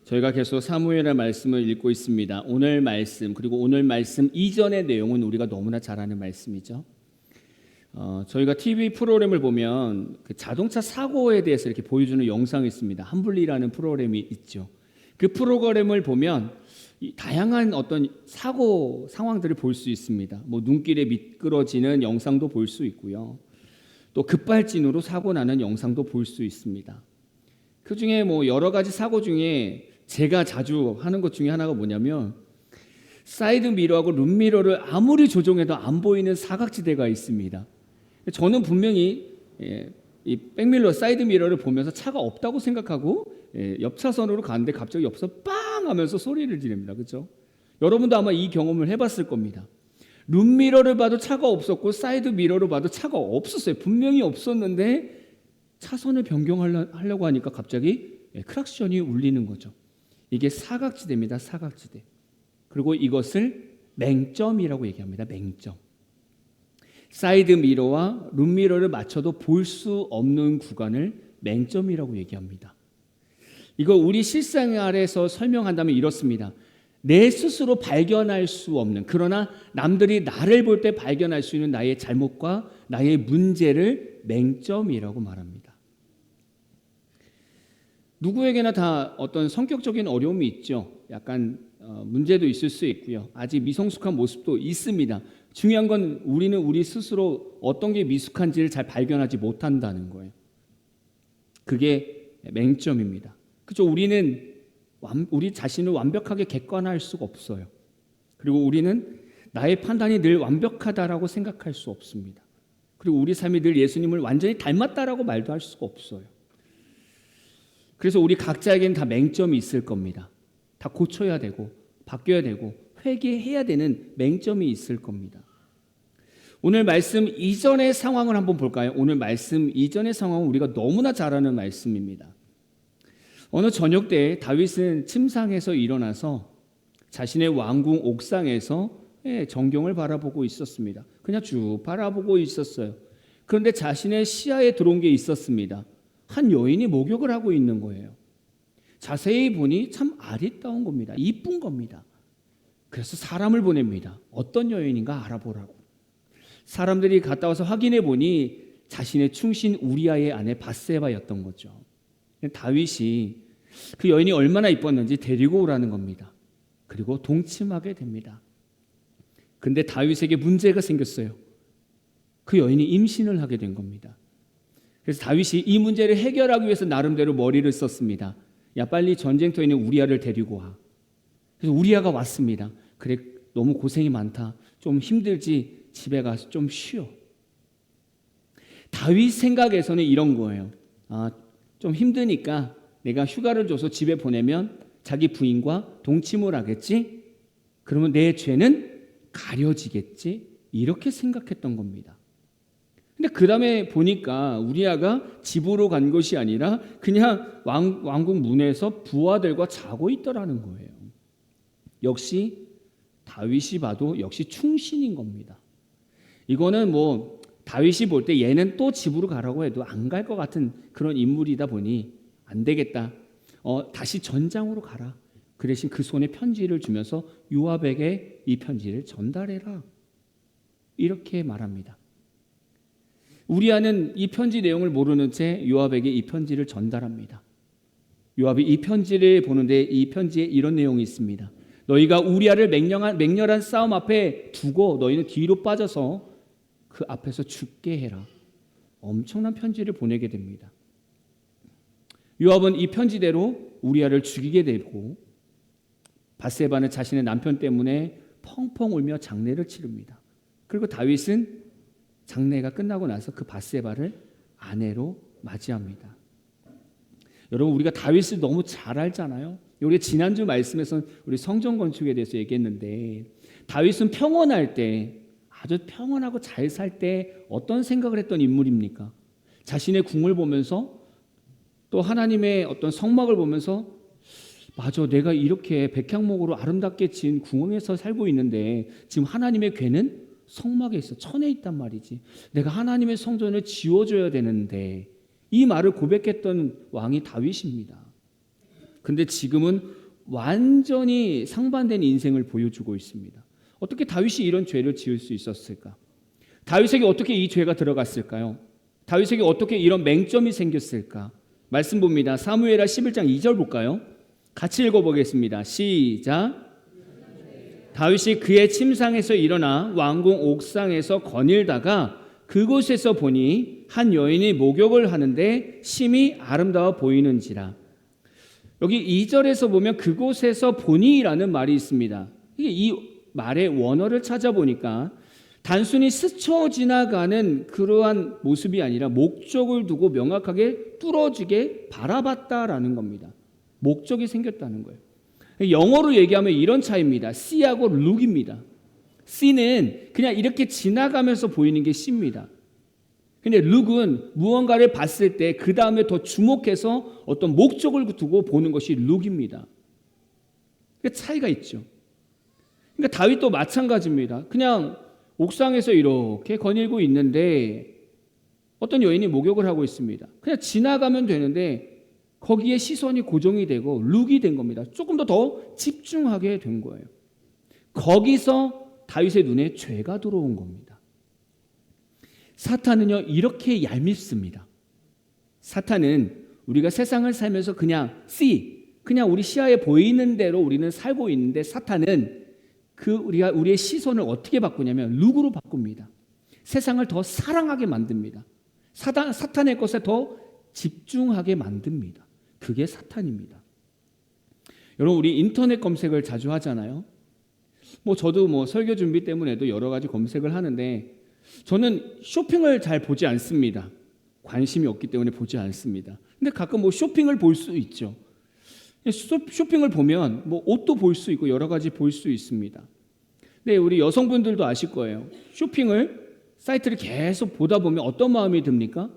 저희가 계속 사무엘의 말씀을 읽고 있습니다. 오늘 말씀 그리고 오늘 말씀 이전의 내용은 우리가 너무나 잘 아는 말씀이죠. 저희가 TV 프로그램을 보면 그 자동차 사고에 대해서 이렇게 보여주는 영상이 있습니다. 한블리라는 프로그램이 있죠. 그 프로그램을 보면 다양한 어떤 사고 상황들을 볼 수 있습니다. 뭐 눈길에 미끄러지는 영상도 볼 수 있고요. 또 급발진으로 사고 나는 영상도 볼 수 있습니다. 그 중에 뭐 여러 가지 사고 중에 제가 자주 하는 것 중에 하나가 뭐냐면 사이드 미러하고 룸미러를 아무리 조정해도 안 보이는 사각지대가 있습니다. 저는 분명히 이 백밀러 사이드 미러를 보면서 차가 없다고 생각하고 옆 차선으로 가는데 갑자기 옆에서 빵 하면서 소리를 지릅니다. 그렇죠? 여러분도 아마 이 경험을 해봤을 겁니다. 룸미러를 봐도 차가 없었고 사이드 미러를 봐도 차가 없었어요. 분명히 없었는데 차선을 변경하려고 하니까 갑자기 크락션이 울리는 거죠. 이게 사각지대입니다. 사각지대. 그리고 이것을 맹점이라고 얘기합니다. 맹점. 사이드 미러와 룸미러를 맞춰도 볼 수 없는 구간을 맹점이라고 얘기합니다. 이거 우리 실생활에서 설명한다면 이렇습니다. 내 스스로 발견할 수 없는, 그러나 남들이 나를 볼 때 발견할 수 있는 나의 잘못과 나의 문제를 맹점이라고 말합니다. 누구에게나 다 어떤 성격적인 어려움이 있죠. 약간 문제도 있을 수 있고요. 아직 미성숙한 모습도 있습니다. 중요한 건 우리는 우리 스스로 어떤 게 미숙한지를 잘 발견하지 못한다는 거예요. 그게 맹점입니다. 그렇죠? 우리는 우리 자신을 완벽하게 객관화할 수가 없어요. 그리고 우리는 나의 판단이 늘 완벽하다라고 생각할 수 없습니다. 그리고 우리 삶이 늘 예수님을 완전히 닮았다라고 말도 할 수가 없어요. 그래서 우리 각자에게는 다 맹점이 있을 겁니다. 다 고쳐야 되고 바뀌어야 되고 회개해야 되는 맹점이 있을 겁니다. 오늘 말씀 이전의 상황을 한번 볼까요? 오늘 말씀 이전의 상황은 우리가 너무나 잘 아는 말씀입니다. 어느 저녁 때 다윗은 침상에서 일어나서 자신의 왕궁 옥상에서 전경을 바라보고 있었습니다. 그냥 쭉 바라보고 있었어요. 그런데 자신의 시야에 들어온 게 있었습니다. 한 여인이 목욕을 하고 있는 거예요. 자세히 보니 참 아리따운 겁니다. 이쁜 겁니다. 그래서 사람을 보냅니다. 어떤 여인인가 알아보라고. 사람들이 갔다 와서 확인해 보니 자신의 충신 우리아의 아내 밧세바였던 거죠. 다윗이 그 여인이 얼마나 이뻤는지 데리고 오라는 겁니다. 그리고 동침하게 됩니다. 근데 다윗에게 문제가 생겼어요. 그 여인이 임신을 하게 된 겁니다. 그래서 다윗이 이 문제를 해결하기 위해서 나름대로 머리를 썼습니다. 야, 빨리 전쟁터에 있는 우리아를 데리고 와. 그래서 우리아가 왔습니다. 그래, 너무 고생이 많다. 좀 힘들지. 집에 가서 좀 쉬어. 다윗 생각에서는 이런 거예요. 좀 힘드니까 내가 휴가를 줘서 집에 보내면 자기 부인과 동침을 하겠지? 그러면 내 죄는 가려지겠지? 이렇게 생각했던 겁니다. 근데 그 다음에 보니까 우리아가 집으로 간 것이 아니라 그냥 왕궁 문에서 부하들과 자고 있더라는 거예요. 역시 다윗이 봐도 역시 충신인 겁니다. 이거는 뭐 다윗이 볼 때 얘는 또 집으로 가라고 해도 안 갈 것 같은 그런 인물이다 보니 안 되겠다. 다시 전장으로 가라. 그 대신 그 손에 편지를 주면서 요압에게 이 편지를 전달해라. 이렇게 말합니다. 우리아는 이 편지 내용을 모르는 채 요압에게 이 편지를 전달합니다. 요압이 이 편지를 보는데 이 편지에 이런 내용이 있습니다. 너희가 우리아를 맹렬한 싸움 앞에 두고 너희는 뒤로 빠져서 그 앞에서 죽게 해라. 엄청난 편지를 보내게 됩니다. 요압은 이 편지대로 우리아를 죽이게 되고 밧세바는 자신의 남편 때문에 펑펑 울며 장례를 치릅니다. 그리고 다윗은 장례가 끝나고 나서 그 밧세바를 아내로 맞이합니다. 여러분, 우리가 다윗을 너무 잘 알잖아요. 우리 지난주 말씀에서 우리 성전 건축에 대해서 얘기했는데 다윗은 평온할 때, 아주 평온하고 잘 살 때 어떤 생각을 했던 인물입니까? 자신의 궁을 보면서 또 하나님의 어떤 성막을 보면서 맞아, 내가 이렇게 백향목으로 아름답게 지은 궁에서 살고 있는데 지금 하나님의 궤는 성막에 있어, 천에 있단 말이지. 내가 하나님의 성전을 지어줘야 되는데, 이 말을 고백했던 왕이 다윗입니다. 근데 지금은 완전히 상반된 인생을 보여주고 있습니다. 어떻게 다윗이 이런 죄를 지을 수 있었을까? 다윗에게 어떻게 이 죄가 들어갔을까요? 다윗에게 어떻게 이런 맹점이 생겼을까? 말씀 봅니다. 사무엘하 11장 2절 볼까요? 같이 읽어보겠습니다. 시작. 다윗이 그의 침상에서 일어나 왕궁 옥상에서 거닐다가 그곳에서 보니 한 여인이 목욕을 하는데 심히 아름다워 보이는지라. 여기 2절에서 보면 그곳에서 보니라는 말이 있습니다. 이 말의 원어를 찾아보니까 단순히 스쳐 지나가는 그러한 모습이 아니라 목적을 두고 명확하게 뚫어지게 바라봤다라는 겁니다. 목적이 생겼다는 거예요. 영어로 얘기하면 이런 차이입니다. C하고 look입니다. C는 그냥 이렇게 지나가면서 보이는 게 C입니다. 근데 look은 무언가를 봤을 때 그 다음에 더 주목해서 어떤 목적을 두고 보는 것이 look입니다. 차이가 있죠. 그러니까 다윗도 마찬가지입니다. 그냥 옥상에서 이렇게 거닐고 있는데 어떤 여인이 목욕을 하고 있습니다. 그냥 지나가면 되는데 거기에 시선이 고정이 되고 룩이 된 겁니다. 조금 더 집중하게 된 거예요. 거기서 다윗의 눈에 죄가 들어온 겁니다. 사탄은요 이렇게 얄밉습니다. 사탄은 우리가 세상을 살면서 그냥 그냥 우리 시야에 보이는 대로 우리는 살고 있는데 사탄은 우리의 시선을 어떻게 바꾸냐면 룩으로 바꿉니다. 세상을 더 사랑하게 만듭니다. 사탄의 것에 더 집중하게 만듭니다. 그게 사탄입니다. 여러분 우리 인터넷 검색을 자주 하잖아요. 저도 설교 준비 때문에도 여러 가지 검색을 하는데 저는 쇼핑을 잘 보지 않습니다. 관심이 없기 때문에 보지 않습니다. 근데 가끔 쇼핑을 볼 수 있죠. 쇼핑을 보면 옷도 볼 수 있고 여러 가지 볼 수 있습니다. 근데 우리 여성분들도 아실 거예요. 쇼핑을 사이트를 계속 보다 보면 어떤 마음이 듭니까?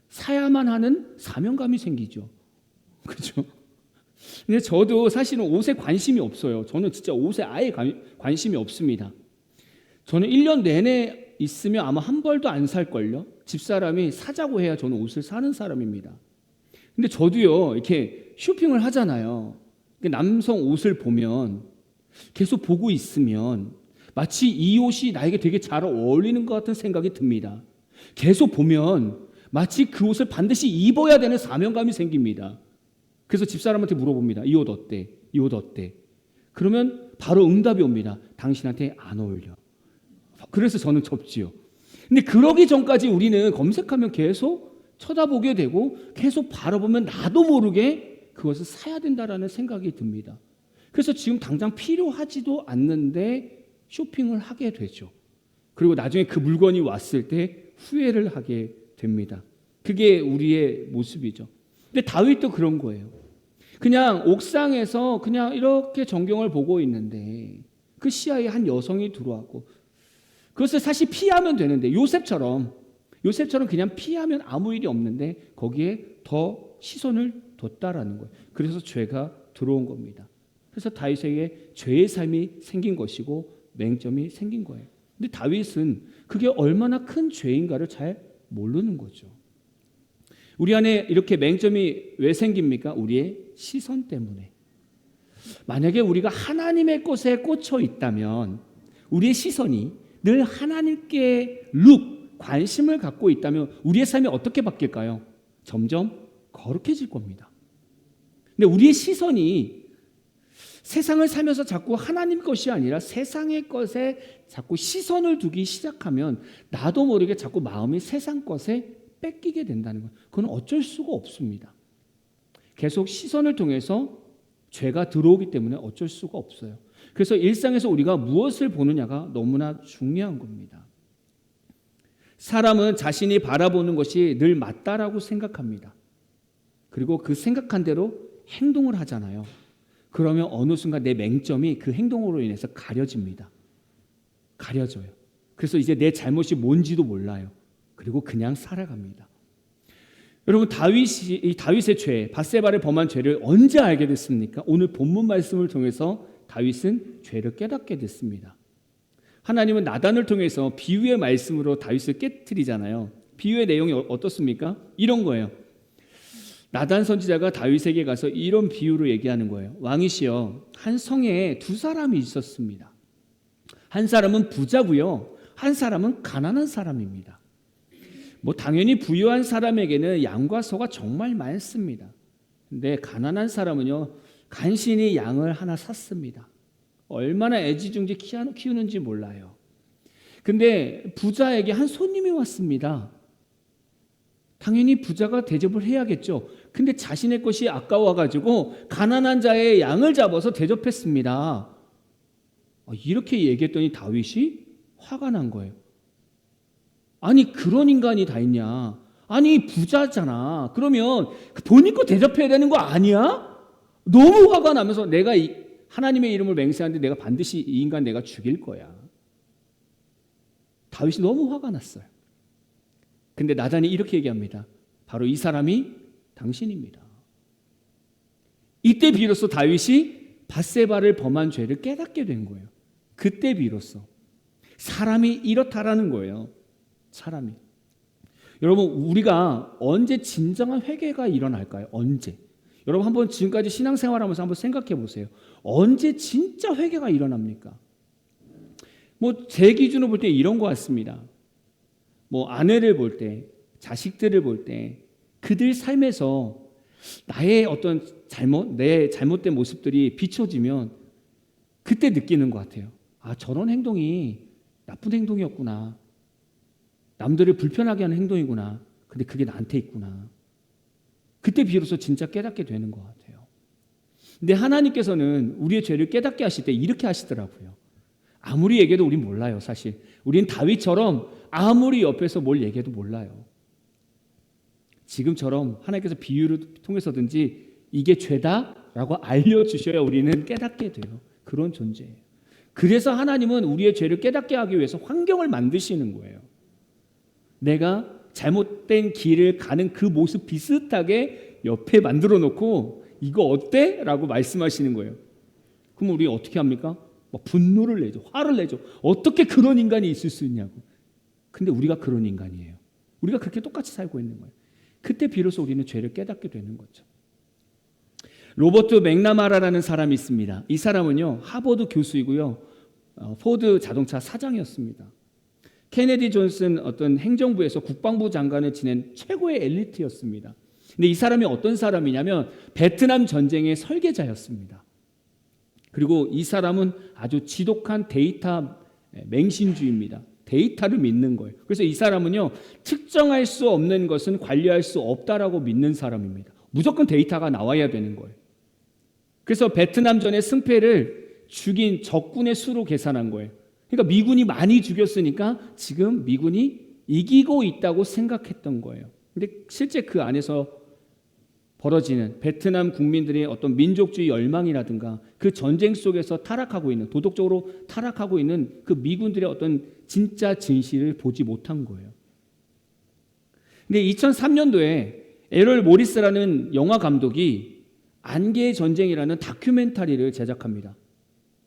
사야만 하는 사명감이 생기죠. 그렇죠? 근데 저도 사실은 옷에 관심이 없어요. 저는 진짜 옷에 아예 관심이 없습니다. 저는 1년 내내 있으면 아마 한 벌도 안 살걸요. 집사람이 사자고 해야 저는 옷을 사는 사람입니다. 근데 저도요 이렇게 쇼핑을 하잖아요. 남성 옷을 보면 계속 보고 있으면 마치 이 옷이 나에게 되게 잘 어울리는 것 같은 생각이 듭니다. 계속 보면 마치 그 옷을 반드시 입어야 되는 사명감이 생깁니다. 그래서 집사람한테 물어봅니다. 이 옷 어때? 이 옷 어때? 그러면 바로 응답이 옵니다. 당신한테 안 어울려. 그래서 저는 접지요. 근데 그러기 전까지 우리는 검색하면 계속 쳐다보게 되고 계속 바라보면 나도 모르게 그것을 사야 된다라는 생각이 듭니다. 그래서 지금 당장 필요하지도 않는데 쇼핑을 하게 되죠. 그리고 나중에 그 물건이 왔을 때 후회를 하게 됩니다. 그게 우리의 모습이죠. 근데 다윗도 그런 거예요. 그냥 옥상에서 그냥 이렇게 전경을 보고 있는데 그 시야에 한 여성이 들어왔고 그것을 사실 피하면 되는데 요셉처럼 그냥 피하면 아무 일이 없는데 거기에 더 시선을 뒀다라는 거예요. 그래서 죄가 들어온 겁니다. 그래서 다윗에게 죄의 삶이 생긴 것이고 맹점이 생긴 거예요. 근데 다윗은 그게 얼마나 큰 죄인가를 잘 모르는 거죠. 우리 안에 이렇게 맹점이 왜 생깁니까? 우리의 시선 때문에. 만약에 우리가 하나님의 것에 꽂혀 있다면 우리의 시선이 늘 하나님께 관심을 갖고 있다면 우리의 삶이 어떻게 바뀔까요? 점점 거룩해질 겁니다. 근데 우리의 시선이 세상을 살면서 자꾸 하나님 것이 아니라 세상의 것에 자꾸 시선을 두기 시작하면 나도 모르게 자꾸 마음이 세상 것에 뺏기게 된다는 거예요. 그건 어쩔 수가 없습니다. 계속 시선을 통해서 죄가 들어오기 때문에 어쩔 수가 없어요. 그래서 일상에서 우리가 무엇을 보느냐가 너무나 중요한 겁니다. 사람은 자신이 바라보는 것이 늘 맞다라고 생각합니다. 그리고 그 생각한 대로 행동을 하잖아요. 그러면 어느 순간 내 맹점이 그 행동으로 인해서 가려집니다. 가려져요. 그래서 이제 내 잘못이 뭔지도 몰라요. 그리고 그냥 살아갑니다. 여러분 다윗의 죄, 밧세바를 범한 죄를 언제 알게 됐습니까? 오늘 본문 말씀을 통해서 다윗은 죄를 깨닫게 됐습니다. 하나님은 나단을 통해서 비유의 말씀으로 다윗을 깨트리잖아요. 비유의 내용이 어떻습니까? 이런 거예요. 나단 선지자가 다윗에게 가서 이런 비유로 얘기하는 거예요. 왕이시여, 한 성에 두 사람이 있었습니다. 한 사람은 부자고요, 한 사람은 가난한 사람입니다. 당연히 부유한 사람에게는 양과 소가 정말 많습니다. 근데 가난한 사람은요, 간신히 양을 하나 샀습니다. 얼마나 애지중지 키우는지 몰라요. 근데 부자에게 한 손님이 왔습니다. 당연히 부자가 대접을 해야겠죠. 근데 자신의 것이 아까워가지고 가난한 자의 양을 잡아서 대접했습니다. 이렇게 얘기했더니 다윗이 화가 난 거예요. 아니, 그런 인간이 다 있냐? 아니, 부자잖아. 그러면 본인 거 대접해야 되는 거 아니야? 너무 화가 나면서 내가 하나님의 이름을 맹세하는데 내가 반드시 이 인간 내가 죽일 거야. 다윗이 너무 화가 났어요. 근데 나단이 이렇게 얘기합니다. 바로 이 사람이 당신입니다. 이때 비로소 다윗이 밧세바를 범한 죄를 깨닫게 된 거예요. 그때 비로소 사람이 이렇다라는 거예요. 사람이. 여러분, 우리가 언제 진정한 회개가 일어날까요? 언제? 여러분, 한번 지금까지 신앙생활하면서 한번 생각해 보세요. 언제 진짜 회개가 일어납니까? 제 기준으로 볼 때 이런 것 같습니다. 아내를 볼 때, 자식들을 볼 때 그들 삶에서 나의 어떤 내 잘못된 모습들이 비춰지면 그때 느끼는 것 같아요. 저런 행동이 나쁜 행동이었구나. 남들을 불편하게 하는 행동이구나. 근데 그게 나한테 있구나. 그때 비로소 진짜 깨닫게 되는 것 같아요. 근데 하나님께서는 우리의 죄를 깨닫게 하실 때 이렇게 하시더라고요. 아무리 얘기해도 우린 몰라요, 사실. 우린 다윗처럼 아무리 옆에서 뭘 얘기해도 몰라요. 지금처럼 하나님께서 비유를 통해서든지 이게 죄다라고 알려주셔야 우리는 깨닫게 돼요. 그런 존재예요. 그래서 하나님은 우리의 죄를 깨닫게 하기 위해서 환경을 만드시는 거예요. 내가 잘못된 길을 가는 그 모습 비슷하게 옆에 만들어 놓고 이거 어때? 라고 말씀하시는 거예요. 그럼 우리 어떻게 합니까? 분노를 내죠. 화를 내죠. 어떻게 그런 인간이 있을 수 있냐고. 근데 우리가 그런 인간이에요. 우리가 그렇게 똑같이 살고 있는 거예요. 그때 비로소 우리는 죄를 깨닫게 되는 거죠. 로버트 맥나마라라는 사람이 있습니다. 이 사람은요, 하버드 교수이고요, 포드 자동차 사장이었습니다. 케네디 존슨 어떤 행정부에서 국방부 장관을 지낸 최고의 엘리트였습니다. 근데 이 사람이 어떤 사람이냐면 베트남 전쟁의 설계자였습니다. 그리고 이 사람은 아주 지독한 데이터 맹신주의입니다. 데이터를 믿는 거예요. 그래서 이 사람은요, 특정할 수 없는 것은 관리할 수 없다라고 믿는 사람입니다. 무조건 데이터가 나와야 되는 거예요. 그래서 베트남전의 승패를 죽인 적군의 수로 계산한 거예요. 그러니까 미군이 많이 죽였으니까 지금 미군이 이기고 있다고 생각했던 거예요. 근데 실제 그 안에서 벌어지는 베트남 국민들의 어떤 민족주의 열망이라든가 그 전쟁 속에서 타락하고 있는, 도덕적으로 타락하고 있는 그 미군들의 어떤 진짜 진실을 보지 못한 거예요. 근데 2003년도에 에럴 모리스라는 영화 감독이 안개의 전쟁이라는 다큐멘터리를 제작합니다.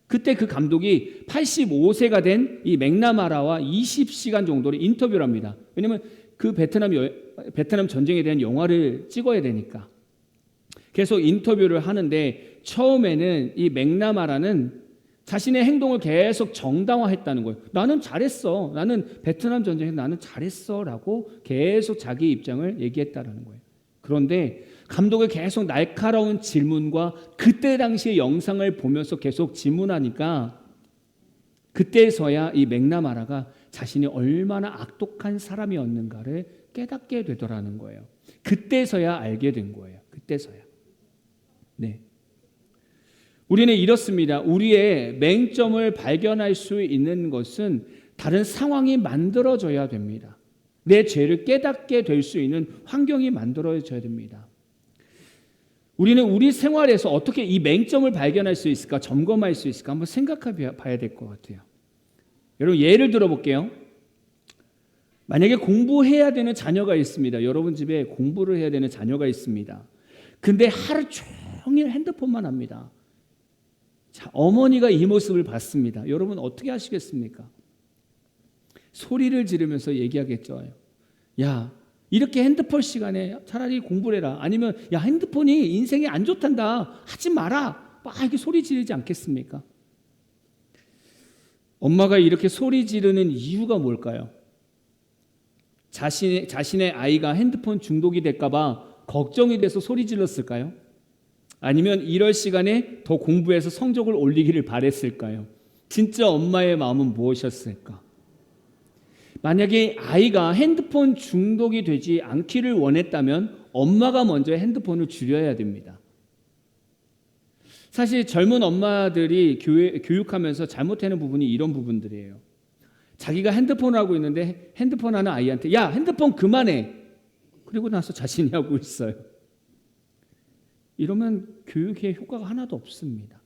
그때 그 감독이 85세가 된 이 맥나마라와 20시간 정도를 인터뷰를 합니다. 왜냐하면 그 베트남 전쟁에 대한 영화를 찍어야 되니까. 계속 인터뷰를 하는데 처음에는 이 맥나마라는 자신의 행동을 계속 정당화했다는 거예요. 나는 잘했어. 나는 베트남 전쟁에서 나는 잘했어. 라고 계속 자기 입장을 얘기했다는 거예요. 그런데 감독의 계속 날카로운 질문과 그때 당시의 영상을 보면서 계속 질문하니까 그때서야 이 맥나마라가 자신이 얼마나 악독한 사람이었는가를 깨닫게 되더라는 거예요. 그때서야 알게 된 거예요. 그때서야. 네. 우리는 이렇습니다. 우리의 맹점을 발견할 수 있는 것은 다른 상황이 만들어져야 됩니다. 내 죄를 깨닫게 될 수 있는 환경이 만들어져야 됩니다. 우리는 우리 생활에서 어떻게 이 맹점을 발견할 수 있을까, 점검할 수 있을까 한번 생각해 봐야 될 것 같아요. 여러분, 예를 들어 볼게요. 만약에 공부해야 되는 자녀가 있습니다. 여러분 집에 공부를 해야 되는 자녀가 있습니다. 근데 하루 종일 핸드폰만 합니다. 자, 어머니가 이 모습을 봤습니다. 여러분 어떻게 하시겠습니까? 소리를 지르면서 얘기하겠죠. 야, 이렇게 핸드폰 시간에 차라리 공부를 해라. 아니면 야 핸드폰이 인생에 안 좋단다. 하지 마라. 막 이렇게 소리 지르지 않겠습니까? 엄마가 이렇게 소리 지르는 이유가 뭘까요? 자신의 아이가 핸드폰 중독이 될까 봐 걱정이 돼서 소리 질렀을까요? 아니면 이럴 시간에 더 공부해서 성적을 올리기를 바랬을까요? 진짜 엄마의 마음은 무엇이었을까? 만약에 아이가 핸드폰 중독이 되지 않기를 원했다면 엄마가 먼저 핸드폰을 줄여야 됩니다. 사실 젊은 엄마들이 교육하면서 잘못하는 부분이 이런 부분들이에요. 자기가 핸드폰을 하고 있는데 핸드폰 하는 아이한테 야 핸드폰 그만해. 그리고 나서 자신이 하고 있어요. 이러면 교육의 효과가 하나도 없습니다.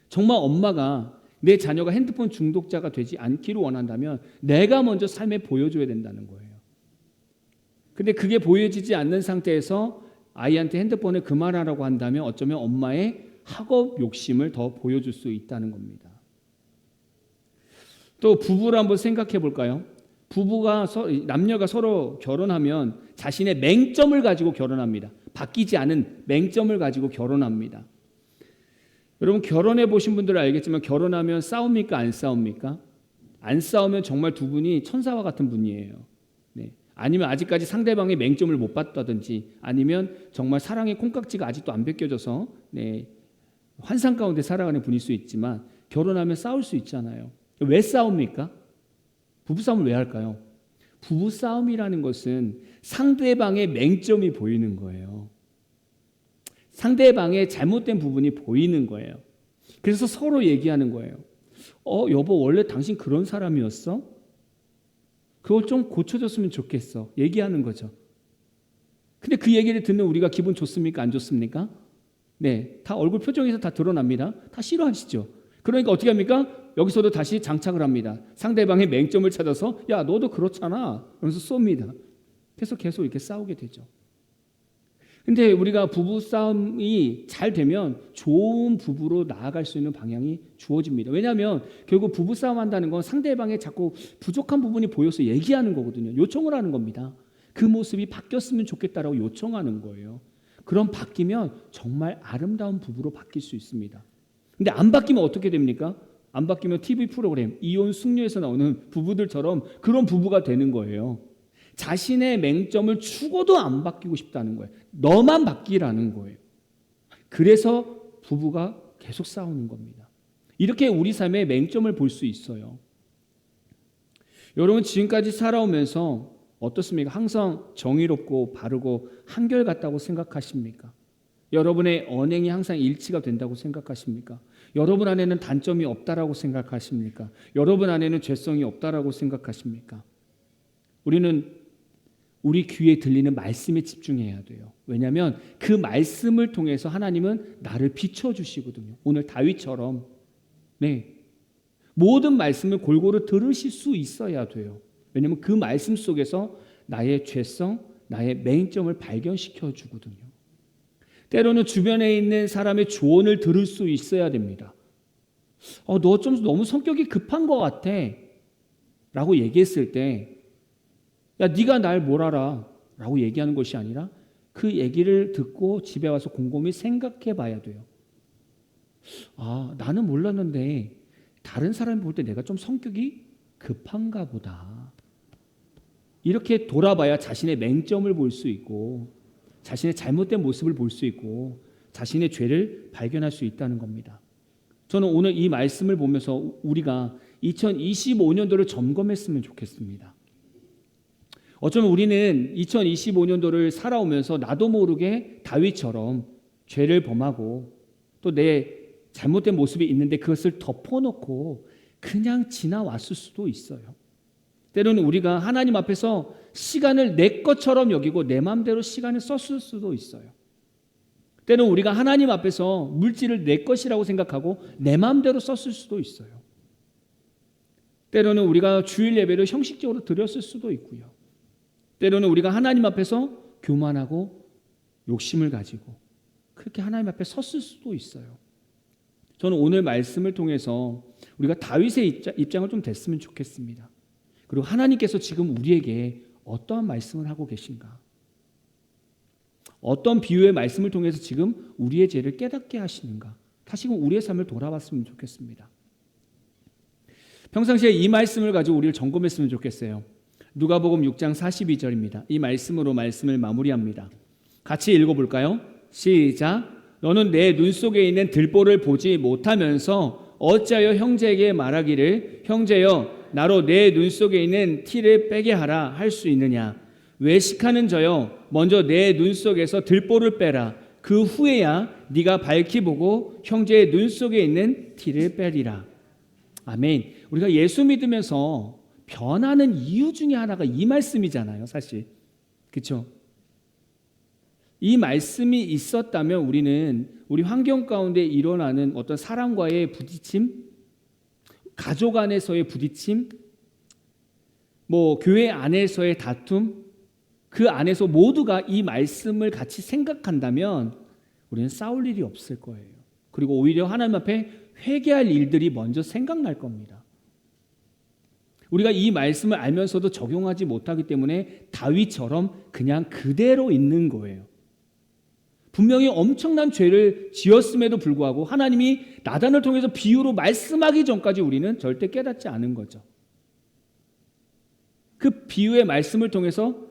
정말 엄마가 내 자녀가 핸드폰 중독자가 되지 않기를 원한다면 내가 먼저 삶에 보여줘야 된다는 거예요. 근데 그게 보여지지 않는 상태에서 아이한테 핸드폰을 그만하라고 한다면 어쩌면 엄마의 학업 욕심을 더 보여줄 수 있다는 겁니다. 또 부부를 한번 생각해 볼까요? 남녀가 서로 결혼하면 자신의 맹점을 가지고 결혼합니다. 바뀌지 않은 맹점을 가지고 결혼합니다. 여러분 결혼해 보신 분들은 알겠지만 결혼하면 싸웁니까? 안 싸웁니까? 안 싸우면 정말 두 분이 천사와 같은 분이에요. 네. 아니면 아직까지 상대방의 맹점을 못 봤다든지 아니면 정말 사랑의 콩깍지가 아직도 안 벗겨져서 네. 환상 가운데 살아가는 분일 수 있지만 결혼하면 싸울 수 있잖아요. 왜 싸웁니까? 부부싸움을 왜 할까요? 부부싸움이라는 것은 상대방의 맹점이 보이는 거예요. 상대방의 잘못된 부분이 보이는 거예요. 그래서 서로 얘기하는 거예요. 여보 원래 당신 그런 사람이었어? 그걸 좀 고쳐줬으면 좋겠어. 얘기하는 거죠. 근데 그 얘기를 듣는 우리가 기분 좋습니까? 안 좋습니까? 네, 다 얼굴 표정에서 다 드러납니다. 다 싫어하시죠. 그러니까 어떻게 합니까? 여기서도 다시 장착을 합니다. 상대방의 맹점을 찾아서 야 너도 그렇잖아 그러면서 쏩니다. 그래서 계속 이렇게 싸우게 되죠. 근데 우리가 부부싸움이 잘 되면 좋은 부부로 나아갈 수 있는 방향이 주어집니다. 왜냐하면 결국 부부싸움 한다는 건 상대방의 자꾸 부족한 부분이 보여서 얘기하는 거거든요. 요청을 하는 겁니다. 그 모습이 바뀌었으면 좋겠다라고 요청하는 거예요. 그럼 바뀌면 정말 아름다운 부부로 바뀔 수 있습니다. 근데 안 바뀌면 어떻게 됩니까? 안 바뀌면 TV 프로그램 이혼 숙녀에서 나오는 부부들처럼 그런 부부가 되는 거예요. 자신의 맹점을 추구도 안 바뀌고 싶다는 거예요. 너만 바뀌라는 거예요. 그래서 부부가 계속 싸우는 겁니다. 이렇게 우리 삶의 맹점을 볼 수 있어요. 여러분 지금까지 살아오면서 어떻습니까? 항상 정의롭고 바르고 한결같다고 생각하십니까? 여러분의 언행이 항상 일치가 된다고 생각하십니까? 여러분 안에는 단점이 없다라고 생각하십니까? 여러분 안에는 죄성이 없다라고 생각하십니까? 우리는 우리 귀에 들리는 말씀에 집중해야 돼요. 왜냐하면 그 말씀을 통해서 하나님은 나를 비춰주시거든요. 오늘 다윗처럼 모든 말씀을 골고루 들으실 수 있어야 돼요. 왜냐하면 그 말씀 속에서 나의 죄성, 나의 맹점을 발견시켜 주거든요. 때로는 주변에 있는 사람의 조언을 들을 수 있어야 됩니다. 너 좀 너무 성격이 급한 것 같아 라고 얘기했을 때 야 네가 날 뭘 알아 라고 얘기하는 것이 아니라 그 얘기를 듣고 집에 와서 곰곰이 생각해 봐야 돼요. 나는 몰랐는데 다른 사람이 볼 때 내가 좀 성격이 급한가 보다. 이렇게 돌아봐야 자신의 맹점을 볼 수 있고 자신의 잘못된 모습을 볼 수 있고 자신의 죄를 발견할 수 있다는 겁니다. 저는 오늘 이 말씀을 보면서 우리가 2025년도를 점검했으면 좋겠습니다. 어쩌면 우리는 2025년도를 살아오면서 나도 모르게 다윗처럼 죄를 범하고 또 내 잘못된 모습이 있는데 그것을 덮어놓고 그냥 지나왔을 수도 있어요. 때로는 우리가 하나님 앞에서 시간을 내 것처럼 여기고 내 마음대로 시간을 썼을 수도 있어요. 때로는 우리가 하나님 앞에서 물질을 내 것이라고 생각하고 내 마음대로 썼을 수도 있어요. 때로는 우리가 주일 예배를 형식적으로 드렸을 수도 있고요. 때로는 우리가 하나님 앞에서 교만하고 욕심을 가지고 그렇게 하나님 앞에 섰을 수도 있어요. 저는 오늘 말씀을 통해서 우리가 다윗의 입장을 좀 됐으면 좋겠습니다. 그리고 하나님께서 지금 우리에게 어떠한 말씀을 하고 계신가? 어떤 비유의 말씀을 통해서 지금 우리의 죄를 깨닫게 하시는가? 다시금 우리의 삶을 돌아봤으면 좋겠습니다. 평상시에 이 말씀을 가지고 우리를 점검했으면 좋겠어요. 누가복음 6장 42절입니다. 이 말씀으로 말씀을 마무리합니다. 같이 읽어볼까요? 시작. 너는 내 눈 속에 있는 들보를 보지 못하면서 어찌하여 형제에게 말하기를 형제여 나로 내 눈 속에 있는 티를 빼게 하라 할 수 있느냐? 외식하는 저여 먼저 내 눈 속에서 들보를 빼라. 그 후에야 네가 밝히 보고 형제의 눈 속에 있는 티를 빼리라. 아멘. 우리가 예수 믿으면서 변하는 이유 중에 하나가 이 말씀이잖아요, 사실. 그렇죠? 이 말씀이 있었다면 우리는 우리 환경 가운데 일어나는 어떤 사람과의 부딪힘, 가족 안에서의 부딪힘, 교회 안에서의 다툼, 그 안에서 모두가 이 말씀을 같이 생각한다면 우리는 싸울 일이 없을 거예요. 그리고 오히려 하나님 앞에 회개할 일들이 먼저 생각날 겁니다. 우리가 이 말씀을 알면서도 적용하지 못하기 때문에 다윗처럼 그냥 그대로 있는 거예요. 분명히 엄청난 죄를 지었음에도 불구하고 하나님이 나단을 통해서 비유로 말씀하기 전까지 우리는 절대 깨닫지 않은 거죠. 그 비유의 말씀을 통해서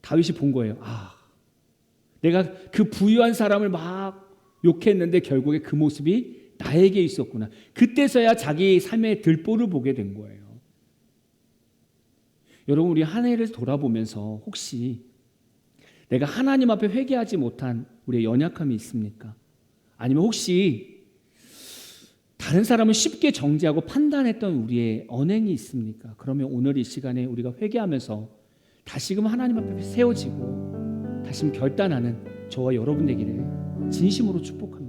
다윗이 본 거예요. 내가 그 부유한 사람을 막 욕했는데 결국에 그 모습이 나에게 있었구나. 그때서야 자기 삶의 들보를 보게 된 거예요. 여러분, 우리 한 해를 돌아보면서 혹시 내가 하나님 앞에 회개하지 못한 우리의 연약함이 있습니까? 아니면 혹시 다른 사람을 쉽게 정죄하고 판단했던 우리의 언행이 있습니까? 그러면 오늘 이 시간에 우리가 회개하면서 다시금 하나님 앞에 세워지고 다시금 결단하는 저와 여러분 되기를 진심으로 축복합니다.